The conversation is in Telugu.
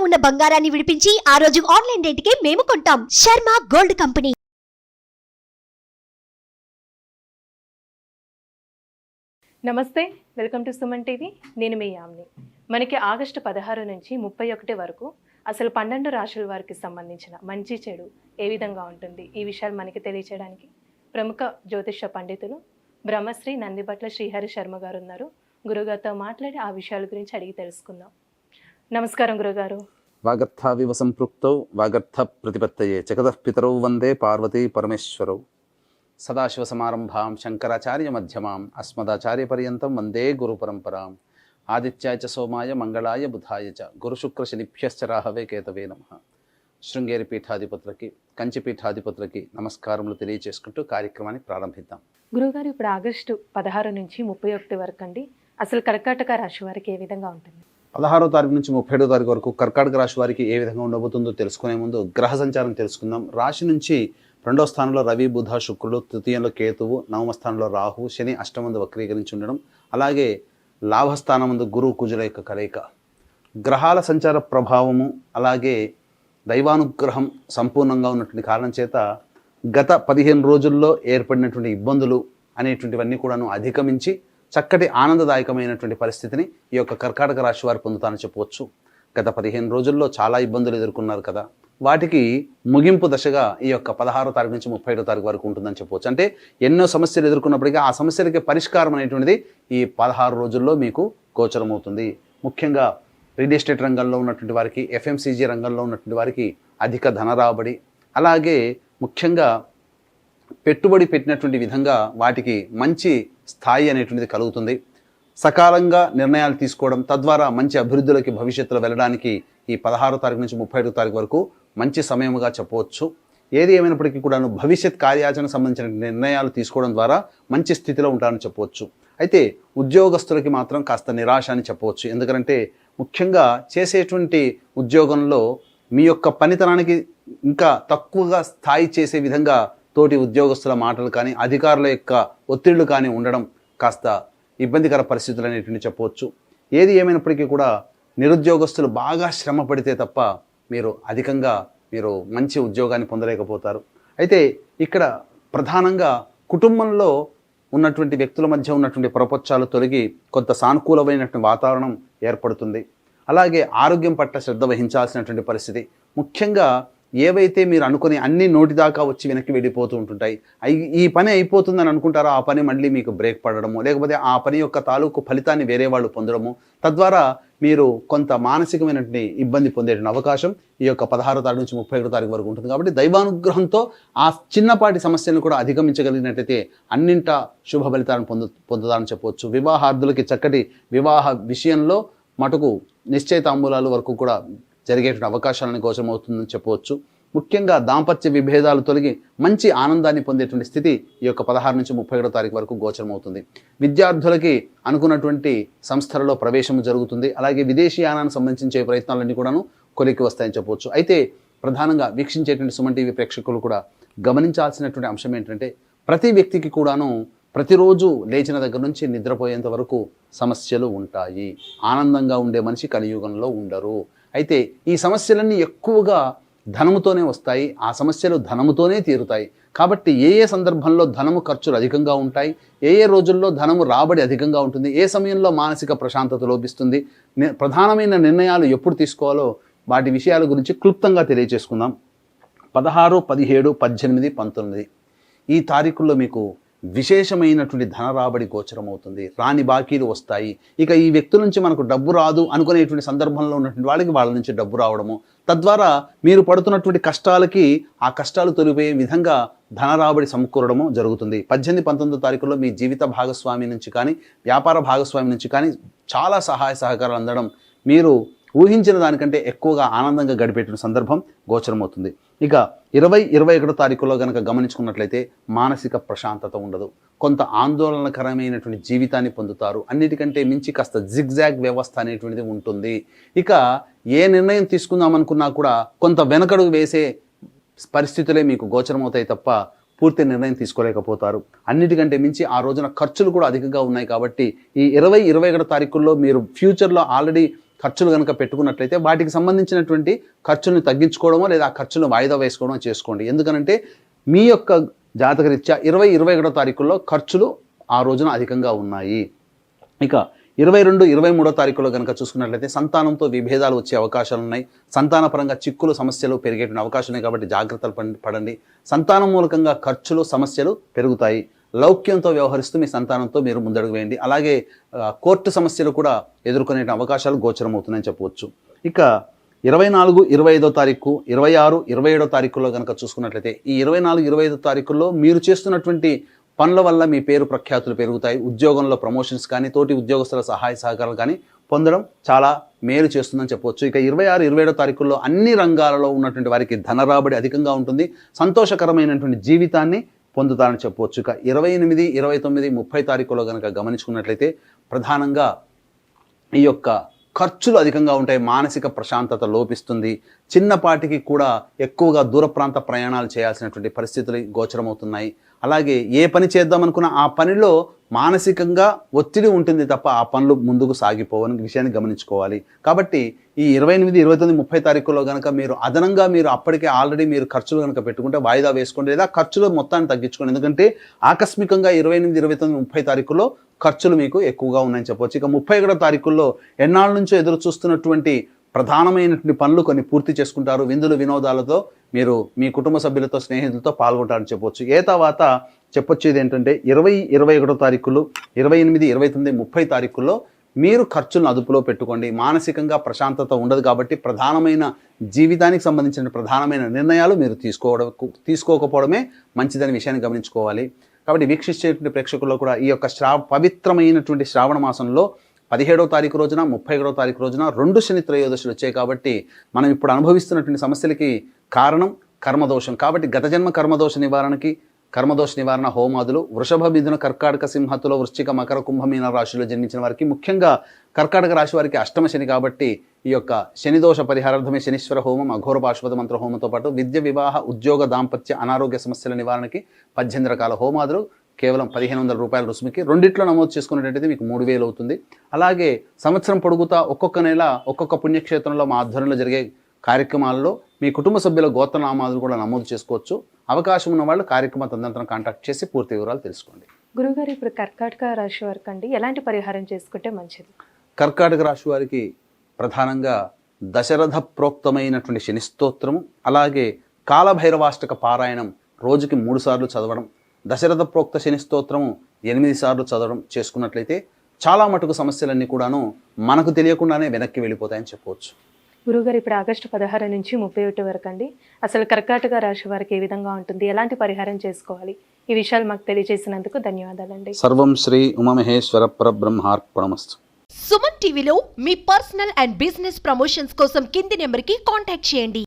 ఉన్న బంగారాన్ని విడిపించి ఆ రోజు ఆన్లైన్ రేటుకే మేము కొంటాం. Sharma gold company. నమస్తే, వెల్కమ్ టు సుమన్ టీవీ. నేను మీ యామ్ని. మనకి ఆగస్టు 16 నుంచి 31 వరకు అసలు 12 రాశుల వారికి సంబంధించిన మంచి చెడు ఏ విధంగా ఉంటుంది, ఈ విషయాలు మనకి తెలియచేయడానికి ప్రముఖ జ్యోతిష పండితులు బ్రహ్మశ్రీ నందిబట్ల శ్రీహరి శర్మ గారు ఉన్నారు. గురుగారితో మాట్లాడి ఆ విషయాల గురించి అడిగి తెలుసుకుందాం. నమస్కారం గురుగారు. వాగర్థావివ సంపృక్తౌ వాగర్థ ప్రతిపత్తయే జగతః పితరౌ వందే పార్వతీ పరమేశ్వరౌ. సదాశివసమారంభాం శంకరాచార్య మధ్యమాం అస్మదాచార్య పర్యంతం వందే గురు పరంపరాం. ఆదిత్యాయ చ సోమాయ మంగళాయ బుధాయ చ గురుశుక్ర శనిభ్యశ్చ రాహవే కేతవే నమః. శృంగేరి పీఠాధిపతులకి, కంచి పీఠాధిపతులకి నమస్కారములు తెలియజేసుకుంటూ కార్యక్రమాన్ని ప్రారంభిద్దాం. గురుగారు, ఇప్పుడు ఆగస్టు 16 నుంచి 31 వరకు అండి అసలు కర్కాటక రాశి వారికి ఏ విధంగా ఉంటుంది? 16వ తారీఖు నుంచి 37వ తారీఖు వరకు కర్కాటక రాశి వారికి ఏ విధంగా ఉండబోతుందో తెలుసుకునే ముందు గ్రహ సంచారం తెలుసుకుందాం. రాశి నుంచి 2వ స్థానంలో రవి, బుధ, శుక్రుడు, తృతీయంలో కేతువు, 9వ స్థానంలో రాహు, శని అష్టమందు వక్రీకరించి ఉండడం, అలాగే లాభస్థానమందు గురు, కుజుల యొక్క కలయిక, గ్రహాల సంచార ప్రభావము, అలాగే దైవానుగ్రహం సంపూర్ణంగా ఉన్నటువంటి కారణం చేత గత 15 రోజుల్లో ఏర్పడినటువంటి ఇబ్బందులు అనేటువంటివన్నీ కూడాను అధిగమించి చక్కటి ఆనందదాయకమైనటువంటి పరిస్థితిని ఈ యొక్క కర్కాటక రాశి వారు పొందుతానని చెప్పవచ్చు. గత 15 రోజుల్లో చాలా ఇబ్బందులు ఎదుర్కొన్నారు కదా, వాటికి ముగింపు దశగా ఈ యొక్క 16వ తారీఖు నుంచి 31వ తారీఖు వరకు ఉంటుందని చెప్పవచ్చు. అంటే ఎన్నో సమస్యలు ఎదుర్కొన్నప్పటికీ ఆ సమస్యలకి పరిష్కారం అనేటువంటిది ఈ 16 రోజుల్లో మీకు గోచరమవుతుంది. ముఖ్యంగా రియల్ ఎస్టేట్ రంగంలో ఉన్నటువంటి వారికి, ఎఫ్ఎంసీజీ రంగంలో ఉన్నటువంటి వారికి అధిక ధన రాబడి, అలాగే ముఖ్యంగా పెట్టుబడి పెట్టినటువంటి విధంగా వాటికి మంచి స్థాయి అనేటువంటిది కలుగుతుంది. సకాలంగా నిర్ణయాలు తీసుకోవడం, తద్వారా మంచి అభివృద్ధిలోకి భవిష్యత్తులో వెళ్ళడానికి ఈ 16వ తారీఖు నుంచి 31వ తారీఖు వరకు మంచి సమయముగా చెప్పవచ్చు. ఏది ఏమైనప్పటికీ కూడాను భవిష్యత్ కార్యాచరణకు సంబంధించిన నిర్ణయాలు తీసుకోవడం ద్వారా మంచి స్థితిలో ఉంటారని చెప్పవచ్చు. అయితే ఉద్యోగస్తులకి మాత్రం కాస్త నిరాశ అని చెప్పవచ్చు. ఎందుకంటే ముఖ్యంగా చేసేటువంటి ఉద్యోగంలో మీ యొక్క పనితనానికి ఇంకా తక్కువగా స్థాయి చేసే విధంగా తోటి ఉద్యోగస్తుల మాటలు కానీ, అధికారుల యొక్క ఒత్తిళ్లు కానీ ఉండడం కాస్త ఇబ్బందికర పరిస్థితులు అనేటువంటి చెప్పవచ్చు. ఏది ఏమైనప్పటికీ కూడా నిరుద్యోగస్తులు బాగా శ్రమ పడితే తప్ప మీరు అధికంగా మంచి ఉద్యోగాన్ని పొందలేకపోతారు. అయితే ఇక్కడ ప్రధానంగా కుటుంబంలో ఉన్నటువంటి వ్యక్తుల మధ్య ఉన్నటువంటి ప్రపంచాలు తొలగి కొంత సానుకూలమైనటువంటి వాతావరణం ఏర్పడుతుంది. అలాగే ఆరోగ్యం పట్ల శ్రద్ధ వహించాల్సినటువంటి పరిస్థితి, ముఖ్యంగా ఏవైతే మీరు అనుకుని అన్ని నోటి దాకా వచ్చి వెనక్కి వెళ్ళిపోతూ ఉంటుంటాయి, ఈ పని అయిపోతుందని అనుకుంటారో ఆ పని మళ్ళీ మీకు బ్రేక్ పడడము, లేకపోతే ఆ పని యొక్క తాలూకు ఫలితాన్ని వేరే వాళ్ళు పొందడము, తద్వారా మీరు కొంత మానసికమైనటువంటి ఇబ్బంది పొందేటువంటి అవకాశం ఈ యొక్క 16వ తారీఖు నుంచి 31వ తారీఖు వరకు ఉంటుంది. కాబట్టి దైవానుగ్రహంతో ఆ చిన్నపాటి సమస్యలను కూడా అధిగమించగలిగినట్లయితే అన్నింటా శుభ ఫలితాలను పొందుతారని చెప్పవచ్చు. వివాహార్థులకి చక్కటి వివాహ విషయంలో మటుకు నిశ్చయితాంబూలాల వరకు కూడా జరిగేటువంటి అవకాశాలను గోచరమవుతుందని చెప్పవచ్చు. ముఖ్యంగా దాంపత్య విభేదాలు తొలగి మంచి ఆనందాన్ని పొందేటువంటి స్థితి ఈ యొక్క 16 నుంచి 31వ తారీఖు వరకు గోచరమవుతుంది. విద్యార్థులకి అనుకున్నటువంటి సంస్థలలో ప్రవేశం జరుగుతుంది. అలాగే విదేశీయానానికి సంబంధించే ప్రయత్నాలన్నీ కూడాను కొలిక్కి వస్తాయని చెప్పవచ్చు. అయితే ప్రధానంగా వీక్షించేటువంటి సుమన్ టీవీ ప్రేక్షకులు కూడా గమనించాల్సినటువంటి అంశం ఏంటంటే, ప్రతి వ్యక్తికి కూడాను ప్రతిరోజు లేచిన దగ్గర నుంచి నిద్రపోయేంత వరకు సమస్యలు ఉంటాయి. ఆనందంగా ఉండే మనిషి కలియుగంలో ఉండరు. అయితే ఈ సమస్యలన్నీ ఎక్కువగా ధనముతోనే వస్తాయి, ఆ సమస్యలు ధనముతోనే తీరుతాయి. కాబట్టి ఏ సందర్భంలో ధనము ఖర్చులు అధికంగా ఉంటాయి, ఏ రోజుల్లో ధనము రాబడి అధికంగా ఉంటుంది, ఏ సమయంలో మానసిక ప్రశాంతత లోపిస్తుంది, ప్రధానమైన నిర్ణయాలు ఎప్పుడు తీసుకోవాలో వాటి విషయాల గురించి క్లుప్తంగా తెలియజేసుకుందాం. 16, 17, 18, 19 ఈ తారీఖుల్లో మీకు విశేషమైనటువంటి ధన రాబడి గోచరం అవుతుంది. రాని బాకీలు వస్తాయి. ఇక ఈ వ్యక్తుల నుంచి మనకు డబ్బు రాదు అనుకునేటువంటి సందర్భంలో ఉన్నటువంటి వాళ్ళ నుంచి డబ్బు రావడము, తద్వారా మీరు పడుతున్నటువంటి కష్టాలకి ఆ కష్టాలు తొలిపోయే విధంగా ధన రాబడి సమకూరడము జరుగుతుంది. 18, 19 తారీఖుల్లో మీ జీవిత భాగస్వామి నుంచి కానీ, వ్యాపార భాగస్వామి నుంచి కానీ చాలా సహాయ సహకారాలు అందడం, మీరు ఊహించిన దానికంటే ఎక్కువగా ఆనందంగా గడిపేటువంటి సందర్భం గోచరమవుతుంది. ఇక 20, 21 తారీఖులో కనుక గమనించుకున్నట్లయితే మానసిక ప్రశాంతత ఉండదు, కొంత ఆందోళనకరమైనటువంటి జీవితాన్ని పొందుతారు. అన్నిటికంటే మించి కాస్త జిగ్జాగ్ వ్యవస్థ అనేటువంటిది ఉంటుంది. ఇక ఏ నిర్ణయం తీసుకుందామనుకున్నా కూడా కొంత వెనకడుగు వేసే పరిస్థితులే మీకు గోచరమవుతాయి తప్ప పూర్తి నిర్ణయం తీసుకోలేకపోతారు. అన్నిటికంటే మించి ఆ రోజున ఖర్చులు కూడా అధికంగా ఉన్నాయి. కాబట్టి ఈ 20, 21 తారీఖుల్లో మీరు ఫ్యూచర్లో ఆల్రెడీ ఖర్చులు కనుక పెట్టుకున్నట్లయితే వాటికి సంబంధించినటువంటి ఖర్చులను తగ్గించుకోవడమో లేదా ఆ ఖర్చులను వాయిదా వేసుకోవడమో చేసుకోండి. ఎందుకనంటే మీ యొక్క జాతకరీత్యా 20-21 తారీఖుల్లో ఖర్చులు ఆ రోజున అధికంగా ఉన్నాయి. ఇక 22-23 తారీఖులో కనుక చూసుకున్నట్లయితే సంతానంతో విభేదాలు వచ్చే అవకాశాలు ఉన్నాయి. సంతానపరంగా చిక్కులు సమస్యలు పెరిగేటువంటి అవకాశం ఉన్నాయి కాబట్టి జాగ్రత్తలు పడండి. సంతానం మూలకంగా ఖర్చులు సమస్యలు పెరుగుతాయి. లౌక్యంతో వ్యవహరిస్తూ మీ సంతానంతో మీరు ముందడుగు వేయండి. అలాగే కోర్టు సమస్యలు కూడా ఎదుర్కొనే అవకాశాలు గోచరమవుతున్నాయని చెప్పవచ్చు. ఇక 24-25 తారీఖు 26-27 తారీఖుల్లో కనుక చూసుకున్నట్లయితే ఈ 24-25 తారీఖుల్లో మీరు చేస్తున్నటువంటి పనుల వల్ల మీ పేరు ప్రఖ్యాతులు పెరుగుతాయి. ఉద్యోగంలో ప్రమోషన్స్ కానీ తోటి ఉద్యోగస్తుల సహాయ సహకారాలు కానీ పొందడం చాలా మేలు చేస్తుందని చెప్పవచ్చు. ఇక 26-27 తారీఖుల్లో అన్ని రంగాలలో ఉన్నటువంటి వారికి ధన రాబడి అధికంగా ఉంటుంది. సంతోషకరమైనటువంటి జీవితాన్ని పొందుతారని చెప్పవచ్చు. ఇక 28, 29, 30 తారీఖులో కనుక గమనించుకున్నట్లయితే ప్రధానంగా ఈ యొక్క ఖర్చులు అధికంగా ఉంటాయి. మానసిక ప్రశాంతత లోపిస్తుంది. చిన్నపాటికి కూడా ఎక్కువగా దూర ప్రాంత ప్రయాణాలు చేయాల్సినటువంటి పరిస్థితులు గోచరమవుతున్నాయి. అలాగే ఏ పని చేద్దామనుకున్నా ఆ పనిలో మానసికంగా ఒత్తిడి ఉంటుంది తప్ప ఆ పనులు ముందుకు సాగిపోవని విషయాన్ని గమనించుకోవాలి. కాబట్టి ఈ 28, 29, 30 తారీఖుల్లో కనుక మీరు అదనంగా మీరు అప్పటికే ఆల్రెడీ మీరు ఖర్చులు కనుక పెట్టుకుంటే వాయిదా వేసుకోండి లేదా ఖర్చులు మొత్తాన్ని తగ్గించుకోండి. ఎందుకంటే ఆకస్మికంగా 28, 29, 30 తారీఖుల్లో ఖర్చులు మీకు ఎక్కువగా ఉన్నాయని చెప్పవచ్చు. ఇక 31 తారీఖుల్లో ఎన్నాళ్ళ నుంచో ఎదురు చూస్తున్నటువంటి ప్రధానమైనటువంటి పనులు కొన్ని పూర్తి చేసుకుంటారు. విందులు వినోదాలతో మీరు మీ కుటుంబ సభ్యులతో స్నేహితులతో పాల్గొంటారని చెప్పవచ్చు. తర్వాత చెప్పొచ్చేది ఏంటంటే 20-21 తారీఖులు 28, 29, 30 తారీఖుల్లో మీరు ఖర్చులను అదుపులో పెట్టుకోండి. మానసికంగా ప్రశాంతత ఉండదు కాబట్టి ప్రధానమైన జీవితానికి సంబంధించిన ప్రధానమైన నిర్ణయాలు మీరు తీసుకోకపోవడమే మంచిదనే విషయాన్ని గమనించుకోవాలి. కాబట్టి వీక్షించేటువంటి ప్రేక్షకుల్లో కూడా ఈ యొక్క పవిత్రమైనటువంటి శ్రావణ మాసంలో 17వ తారీఖు రోజున 31వ తారీఖు రోజున 2 శని త్రయోదశులు వచ్చాయి. కాబట్టి మనం ఇప్పుడు అనుభవిస్తున్నటువంటి సమస్యలకి కారణం కర్మదోషం. కాబట్టి గత జన్మ కర్మదోష నివారణ హోమాదులు వృషభ, మిథున, కర్కాటక, సింహతులో, వృశ్చిక, మకర, కుంభమీన రాశిలో జన్మించిన వారికి, ముఖ్యంగా కర్కాటక రాశి వారికి అష్టమ శని కాబట్టి ఈ యొక్క శనిదోష పరిహారార్థమే శనీశ్వర హోమం, అఘోర పాశుపత మంత్ర హోమంతో పాటు విద్య, వివాహ, ఉద్యోగ, దాంపత్య, అనారోగ్య సమస్యల నివారణకి 18 రకాల హోమాదులు కేవలం 1500 రూపాయల రుసుముకి రెండిట్లో నమోదు చేసుకున్నట్టయితే మీకు 3000 అవుతుంది. అలాగే సంవత్సరం పొడుగుతా ఒక్కొక్క నెల ఒక్కొక్క పుణ్యక్షేత్రంలో మా ఆధ్వర్యంలో జరిగే కార్యక్రమాల్లో మీ కుటుంబ సభ్యుల గోత్రనామాలు కూడా నమోదు చేసుకోవచ్చు. అవకాశం ఉన్న వాళ్ళు కార్యక్రమ తదనంతరం కాంటాక్ట్ చేసి పూర్తి వివరాలు తెలుసుకోండి. గురుగారు, ఇప్పుడు కర్కాటక రాశి వారికి అండి ఎలాంటి పరిహారం చేసుకుంటే మంచిది? కర్కాటక రాశి వారికి ప్రధానంగా దశరథ ప్రోక్తమైనటువంటి శని స్తోత్రము, అలాగే కాలభైరవాష్టక పారాయణం రోజుకి 3 సార్లు చదవడం, దశరథ ప్రోక్త శని స్తోత్రము 8 సార్లు చదవడం చేసుకున్నట్లయితే చాలా మటుకు సమస్యలన్నీ కూడాను మనకు తెలియకుండానే వెనక్కి వెళ్ళిపోతాయని చెప్పవచ్చు. గురుగారు, ఇప్పుడు ఆగస్టు 16 నుంచి 31 వరకు అండి అసలు కర్కాటక రాశి వారికి ఏ విధంగా ఉంటుంది, ఎలాంటి పరిహారం చేసుకోవాలి, ఈ విషయాలు మాకు తెలియజేసినందుకు ధన్యవాదాలండి. సర్వం శ్రీ ఉమామహేశ్వర పరబ్రహ్మార్పణమస్తు. సుమన్ టీవీలో మీ పర్సనల్ అండ్ బిజినెస్ ప్రమోషన్స్ కోసం కింది నెంబర్కి కాంటాక్ట్ చేయండి.